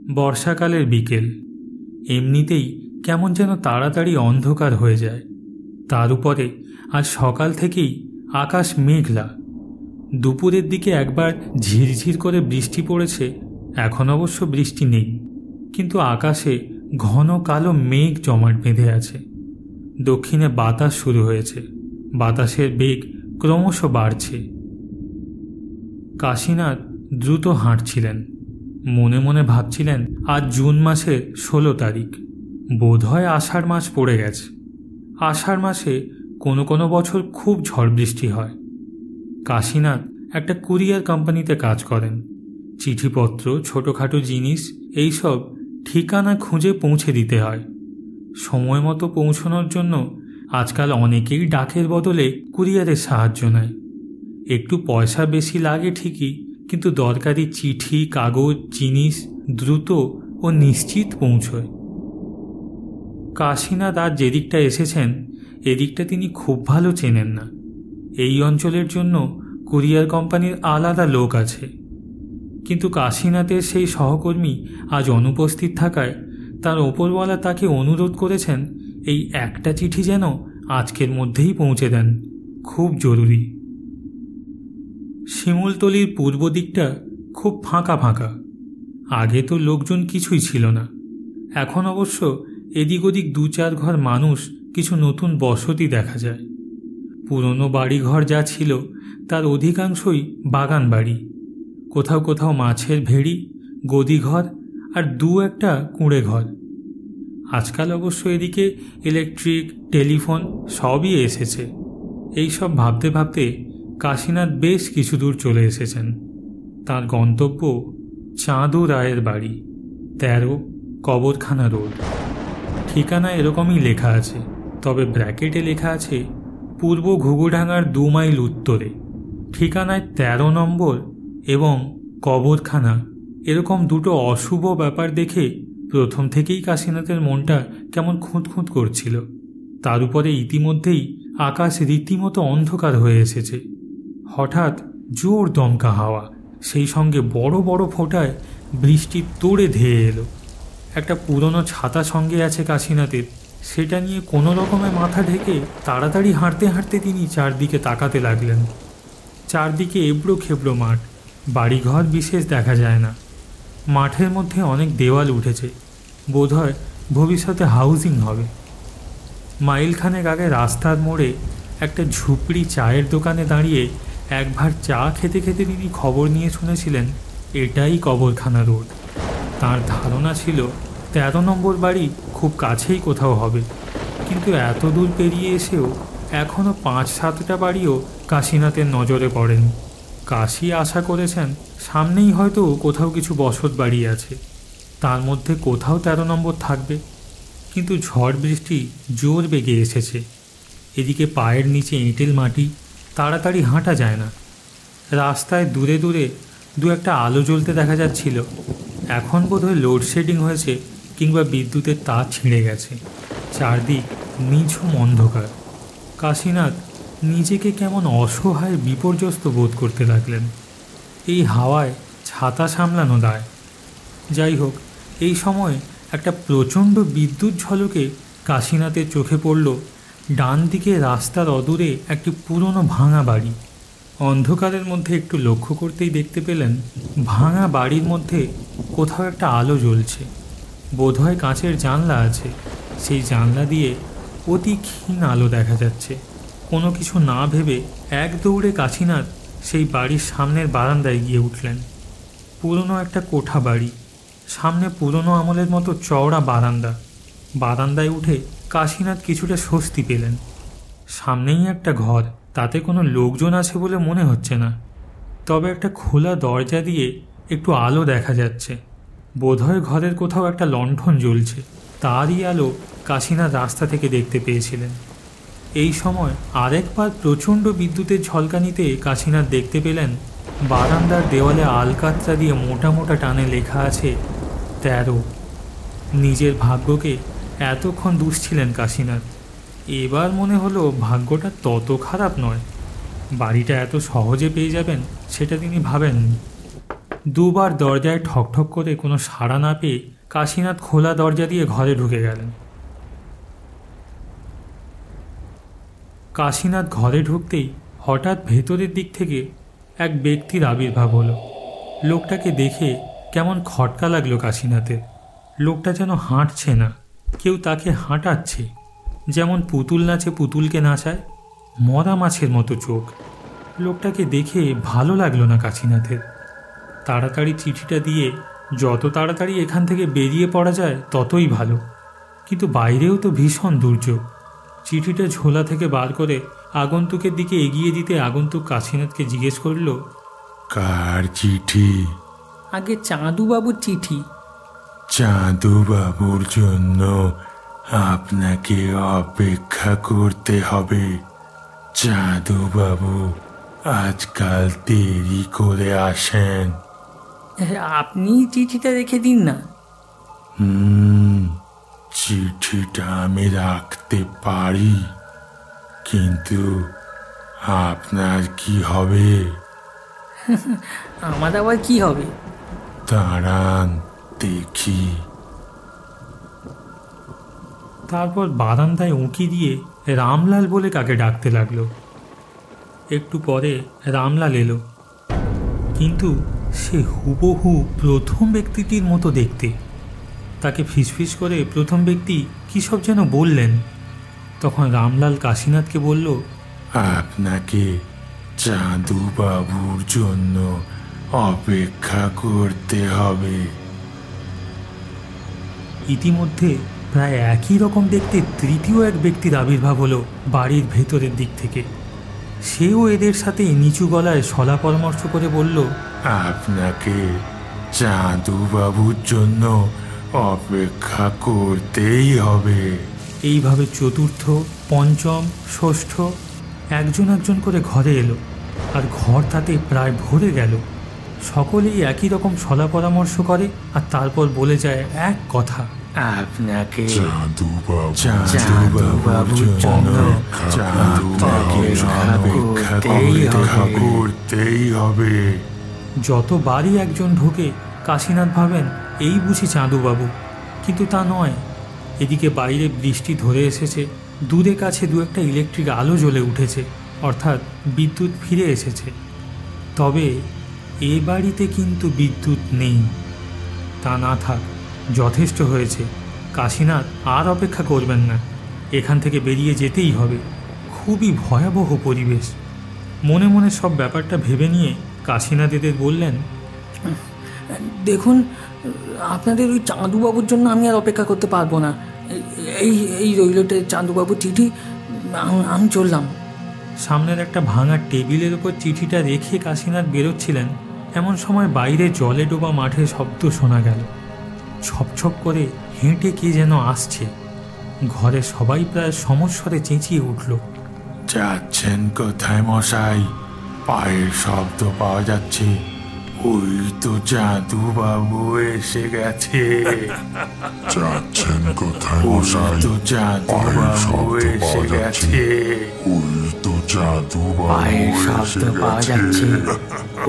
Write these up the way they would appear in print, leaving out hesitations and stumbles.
বর্ষাকালের বিকেল এমনিতেই কেমন যেন তাড়াতাড়ি অন্ধকার হয়ে যায়। তার উপরে আজ সকাল থেকেই আকাশ মেঘলা। দুপুরের দিকে একবার ঝিরঝির করে বৃষ্টি পড়েছে। এখন অবশ্য বৃষ্টি নেই, কিন্তু আকাশে ঘন কালো মেঘ জমাট বেঁধে আছে। দক্ষিণে বাতাস শুরু হয়েছে, বাতাসের বেগ ক্রমশ বাড়ছে। কাশীনাথ দ্রুত হাঁটছিলেন, মনে মনে ভাবছিলেন আজ জুন মাসের 16 তারিখ। বোধহয় আষাঢ় মাস পড়ে গেছে। আষাঢ় মাসে কোনো কোনো বছর খুব ঝড় বৃষ্টি হয়। কাশীনাথ একটা কুরিয়ার কোম্পানিতে কাজ করেন। চিঠিপত্র, ছোটোখাটো জিনিস এইসব ঠিকানা খুঁজে পৌঁছে দিতে হয়। সময় মতো পৌঁছানোর জন্য আজকাল অনেকেই ডাকের বদলে কুরিয়ারের সাহায্য নেয়। একটু পয়সা বেশি লাগে ঠিকই, কিন্তু দরকারি চিঠি, কাগজ, জিনিস দ্রুত ও নিশ্চিত পৌঁছয়। কাশীনাথ আজ যেদিকটা এসেছেন এদিকটা তিনি খুব ভালো চেনেন না। এই অঞ্চলের জন্য কুরিয়ার কোম্পানির আলাদা লোক আছে, কিন্তু কাশীনাথের সেই সহকর্মী আজ অনুপস্থিত থাকায় তার ওপরওয়ালা তাকে অনুরোধ করেছেন এই একটা চিঠি যেন আজকের মধ্যেই পৌঁছে দেন, খুব জরুরি। শিমুলতলির পূর্ব দিকটা খুব ফাঁকা ফাঁকা। আগে তো লোকজন কিছুই ছিল না। এখন অবশ্য এদিক ওদিক 2-4 ঘর মানুষ, কিছু নতুন বসতি দেখা যায়। পুরনো বাড়িঘর যা ছিল তার অধিকাংশই বাগান বাড়ি। কোথাও কোথাও মাছের ভেড়ি, গদিঘর আর 2-একটা কুঁড়ে ঘর। আজকাল অবশ্য এদিকে ইলেকট্রিক, টেলিফোন সবই এসেছে। এই সব ভাবতে ভাবতে কাশীনাথ বেশ কিছু দূর চলে এসেছেন। তার গন্তব্য চাঁদু রায়ের বাড়ি, 13 কবরখানা রোড। ঠিকানা এরকমই লেখা আছে, তবে ব্র্যাকেটে লেখা আছে পূর্ব ঘুঘুডাঙ্গার 2 মাইল উত্তরে। ঠিকানায় 13 নম্বর এবং কবরখানা এরকম দুটো অশুভ ব্যাপার দেখে প্রথম থেকেই কাশীনাথের মনটা কেমন খুঁতখুঁত করছিল। তার উপরে ইতিমধ্যেই আকাশ রীতিমতো অন্ধকার হয়ে এসেছে। হঠাৎ জোর দমকা হাওয়া, সেই সঙ্গে বড় বড় ফোঁটায় বৃষ্টি তোড়ে ধেয়ে এলো। একটা পুরনো ছাতা সঙ্গে আছে কাশীনাথের, সেটা নিয়ে কোনো রকমে মাথা ঢেকে তাড়াতাড়ি হাঁটতে হাঁটতে তিনি চারদিকে তাকাতে লাগলেন। চারদিকে এবড়ো খেবড়ো মাঠ, বাড়িঘর বিশেষ দেখা যায় না। মাঠের মধ্যে অনেক দেওয়াল উঠেছে, বোধহয় ভবিষ্যতে হাউজিং হবে। মাইলখানেক আগে রাস্তার মোড়ে একটা ঝুপড়ি চায়ের দোকানে দাঁড়িয়ে একবার চা খেতে খেতে তিনি খবর নিয়ে শুনেছিলেন এটাই কবরখানা রোড। তার ধারণা ছিল 13 নম্বর বাড়ি খুব কাছেই কোথাও হবে, কিন্তু এত দূর পেরিয়ে এসেও এখনও 5-7টা বাড়িও কাশীনাথের নজরে পড়েনি। কাশী আশা করেছেন সামনেই হয়তো কোথাও কিছু বসত বাড়ি আছে, তার মধ্যে কোথাও 13 নম্বর থাকবে। কিন্তু ঝড় বৃষ্টি জোর বেগে এসেছে। এদিকে পায়ের নিচে এঁটেল মাটি, তাড়াতাড়ি হাঁটা যায় না। রাস্তায় দূরে দূরে 2-একটা আলো জ্বলতে দেখা যাচ্ছিল। এখন বোধহয় লোডশেডিং হয়েছে কিংবা বিদ্যুতের তার ছিঁড়ে গেছে। চারদিক নিঝুম অন্ধকার। কাশীনাথ নিজেকে কেমন অসহায়, বিপর্যস্ত বোধ করতে লাগলেন। এই হাওয়ায় ছাতা সামলানো দায়। যাই হোক, এই সময় একটা প্রচণ্ড বিদ্যুৎ ঝলকে কাশীনাথের চোখে পড়ল ডান দিকে রাস্তার অদূরে একটি পুরনো ভাঙা বাড়ি। অন্ধকারের মধ্যে একটু লক্ষ্য করতেই দেখতে পেলেন ভাঙা বাড়ির মধ্যে কোথাও একটা আলো জ্বলছে। বোধহয় কাঁচের জানলা আছে, সেই জানলা দিয়ে অতি ক্ষীণ আলো দেখা যাচ্ছে। কোনো কিছু না ভেবে এক দৌড়ে কাশীনাথ সেই বাড়ির সামনের বারান্দায় গিয়ে উঠলেন। পুরনো একটা কোঠা বাড়ি, সামনে পুরনো আমলের মতো চওড়া বারান্দা। বারান্দায় উঠে কাশীনাথ কিছুটা স্বস্তি পেলেন। সামনেই একটা ঘর, তাতে কোনো লোকজন আছে বলে মনে হচ্ছে না, তবে একটা খোলা দরজা দিয়ে একটু আলো দেখা যাচ্ছে। বোধহয় ঘরের কোথাও একটা লণ্ঠন জ্বলছে, তারই আলো কাশীনাথ রাস্তা থেকে দেখতে পেয়েছিলেন। এই সময় আরেকবার প্রচণ্ড বিদ্যুতের ঝলকানিতে কাশীনাথ দেখতে পেলেন বারান্দার দেওয়ালে আলকাতরা দিয়ে মোটা মোটা টানে লেখা আছে 13। নিজের ভাগ্যকে এতক্ষণ দুষছিলেন কাশীনাথ। এবার মনে হলো ভাগ্যটা তত খারাপ নয়। বাড়িটা এত সহজে পেয়ে যাবেন সেটা তিনি ভাবেননি। দুবার দরজায় ঠকঠক করে কোনো সাড়া না পেয়ে কাশীনাথ খোলা দরজা দিয়ে ঘরে ঢুকে গেলেন। কাশীনাথ ঘরে ঢুকতেই হঠাৎ ভেতরের দিক থেকে এক ব্যক্তির আবির্ভাব হলো। লোকটাকে দেখে কেমন খটকা লাগলো কাশীনাথের। লোকটা যেন হাঁটছে না, কেউ তাকে হাঁটাচ্ছে। যেমন পুতুল নাচে পুতুলকে নাচায়, মরা মাছের মতো চোখ। লোকটাকে দেখে ভালো লাগলো না কাশীনাথের। তাড়াতাড়ি চিঠিটা দিয়ে যত তাড়াতাড়ি এখান থেকে বেরিয়ে পড়া যায় ততই ভালো। কিন্তু বাইরেও তো ভীষণ দুর্যোগ। চিঠিটা ঝোলা থেকে বার করে আগন্তুকের দিকে এগিয়ে দিতে আগন্তুক কাশীনাথকে জিজ্ঞেস করল, কার চিঠি? আগে চাঁদুবাবুর চিঠি। চাঁদুবাবুর জন্য আপনাকে অপেক্ষা করতে হবে। চাঁদুবাবু আজকাল দেরি করে আসেন। আপনি চিঠিটা রেখে দিন না। চিঠিটা আমি রাখতে পারি, কিন্তু আপনার কি হবে? আমার আবার কি হবে? দাঁড়ান দেখি। তারপর বারান্দায় উঁকি দিয়ে রামলাল বলে কাকে ডাকতে লাগলো। একটু পরে রামলাল এলো, কিন্তু সে হুবহু প্রথম ব্যক্তিটির মতো দেখতে। তাকে ফিসফিস করে প্রথম ব্যক্তি কী সব যেন বললেন। তখন রামলাল কাশীনাথকে বলল, আপনাকে চাঁদুবাবুর জন্য অপেক্ষা করতে হবে। ইতিমধ্যে প্রায় একই রকম দেখতে তৃতীয় এক ব্যক্তির আবির্ভাব হলো বাড়ির ভেতরের দিক থেকে। সেও এদের সাথে নিচু গলায় সলা পরামর্শ করে বলল, আপনাকে চাঁদুবাবুর জন্য অপেক্ষা করতেই হবে। এইভাবে চতুর্থ, পঞ্চম, ষষ্ঠ একজন একজন করে ঘরে এলো, আর ঘর তাতে প্রায় ভরে গেল। সকলেই একই রকম সলা পরামর্শ করে আর তারপর বলে যায় এক কথা, আপনাকে চাঁদুবাবুর জন্য অপেক্ষা করতেই হবে। যতবারই একজন ঢোকে কাশীনাথ ভাবেন এই বুঝি চাঁদুবাবু, কিন্তু তা নয়। এদিকে বাইরে বৃষ্টি ধরে এসেছে, দূরে কাছে দু একটা ইলেকট্রিক আলো জ্বলে উঠেছে, অর্থাৎ বিদ্যুৎ ফিরে এসেছে। তবে এ বাড়িতে কিন্তু বিদ্যুৎ নেই। তা না থাক, যথেষ্ট হয়েছে। কাশীনাথ আর অপেক্ষা করবেন না, এখান থেকে বেরিয়ে যেতেই হবে। খুবই ভয়াবহ পরিবেশ। মনে মনে সব ব্যাপারটা ভেবে নিয়ে কাশীনাথ এদের বললেন, দেখুন, আপনাদের ওই চাঁদুবাবুর জন্য আমি আর অপেক্ষা করতে পারবো না। এই এই রইলটে চাঁদুবাবুর চিঠি, আমি চললাম। সামনের একটা ভাঙা টেবিলের ওপর চিঠিটা রেখে কাশীনাথ বেরোচ্ছিলেন, এমন সময় বাইরে জলে ডোবা মাঠে শব্দ শোনা গেল। ছপছপ করে হেঁটে কে যেন আসছে। ঘরে সবাই প্রায় সমস্বরে চেঁচিয়ে উঠল, যাচ্ছেন কোথায় মশাই? পায়ের শব্দ পাওয়া যাচ্ছে। ওই তো চাঁদুবাবু এসে গেছে। যাচ্ছেন কোথায় মশাই? তো চাঁদুবাবু এসে গেছে। ওই তো চাঁদুবাবু পায়ের শব্দ পাওয়া যাচ্ছে।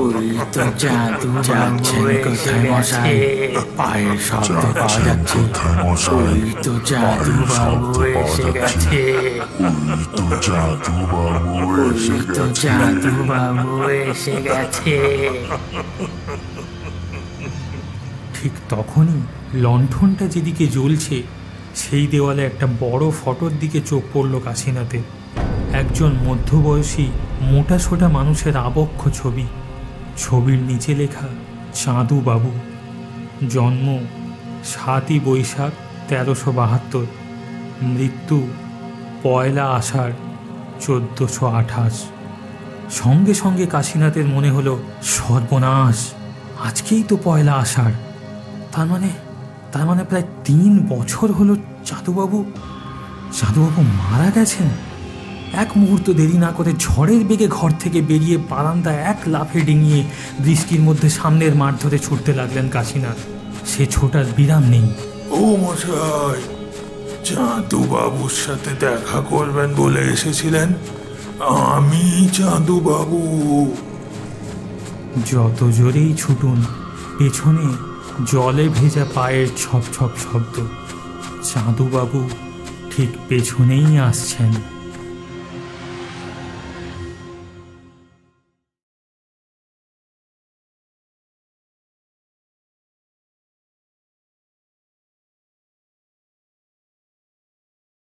ওই তো চাঁদুবাবু কোথায় মশাই? পায়ের শব্দ পাওয়া যাচ্ছে। কোথায় মশাই? ওই তো চাঁদুবাবু এসে গেছে। ওই তো চাঁদুবাবু এসে ওই তো গেছে। চাঁদুবাবু এসে গেছে। ঠিক তখনই লণ্ঠনটা যেদিকে জ্বলছে সেই দেওয়ালে একটা বড় ফটোর দিকে চোখ পড়ল কাশীনাথের। একজন মধ্যবয়সী মোটা সোটা মানুষের আবক্ষ ছবি। ছবির নিচে লেখা চাঁদুবাবু। জন্ম ৭ই বৈশাখ ১৩৭২। মৃত্যু ১লা আষাঢ় ১৪২৮। সঙ্গে সঙ্গে কাশীনাথের মনে হলো, সর্বনাশ, আজকেই তো ১লা আষাঢ়। তার মানে প্রায় ৩ বছর হলো চাঁদুবাবু মারা গেছেন। এক মুহূর্ত দেরি না করে ঝড়ের বেগে ঘর থেকে বেরিয়ে বারান্দায় এক লাফে ডিঙিয়ে বৃষ্টির মধ্যে সামনের মাঠ ধরে ছুটতে লাগলেন কাশীনাথ। সে ছোটার বিরাম নেই। ও মশাই, চাঁদুবাবুর সাথে দেখা করবেন বলে এসেছিলেন? আমি চাঁদুবাবু। যত জোরেই ছুটুন পেছনে জলে ভেজা পায়ের ছপ ছপ শব্দ। চাঁদুবাবু ঠিক পেছনেই আসছেন।